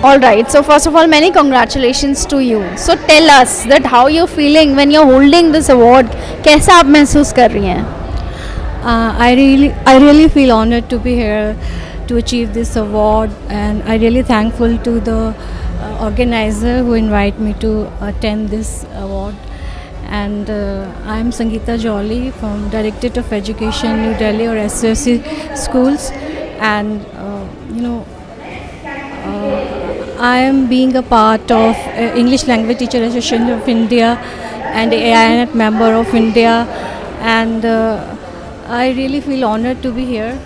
All right. So first of all, many congratulations to you. So tell us that how you're feeling when you're holding this award. कैसा आप महसूस कर रही हैं? I really feel honored to be here to achieve this award, and I really thankful to the organizer who invite me to attend this award. And I'm Sangeeta Jolly from Directorate of Education, New Delhi, or SSC schools, and I am being a part of English Language Teacher Association of India and AINet member of India, and I really feel honored to be here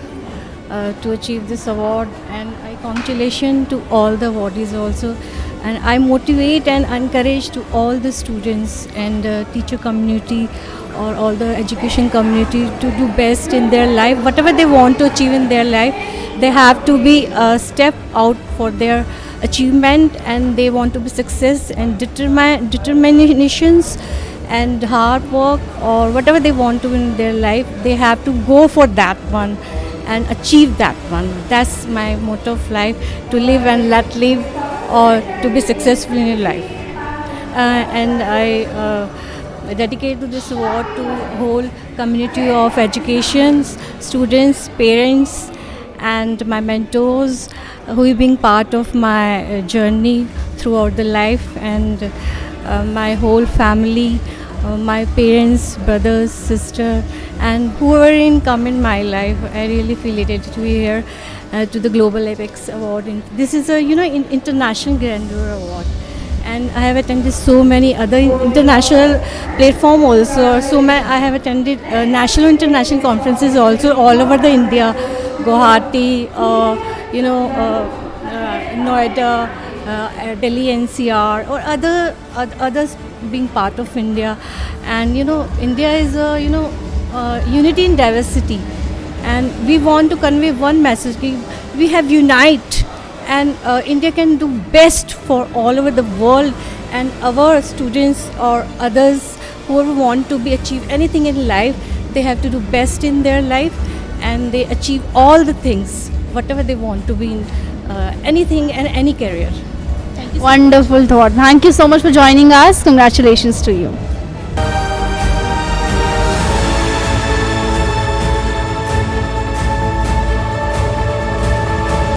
to achieve this award, and I congratulation to all the awardees also, and I motivate and encourage to all the students and teacher community or all the education community to do best in their life. Whatever they want to achieve in their life, they have to be a step out for their achievement, and they want to be success and determinations and hard work or whatever they want to in their life, they have to go for that one and achieve that one. That's my motto of life, to live and let live, or to be successful in your life. And I dedicate to this award to whole community of educations, students, parents, and my mentors who have been part of my journey throughout the life, and my whole family, my parents, brothers, sister, and whoever in come in my life. I really feel elated to be here to the Global Apex Award. This is a international grandeur award, and I have attended so many other international platform also. I have attended national international conferences also all over the India, Guwahati, Noida, Delhi NCR, or others being part of India. And India is a unity in diversity, and we want to convey one message: we have unite, and India can do best for all over the world, and our students or others who want to achieve anything in life, they have to do best in their life, and they achieve all the things whatever they want to be in anything and any career. Thank you. Wonderful thought. Thank you so much for joining us. Congratulations to you.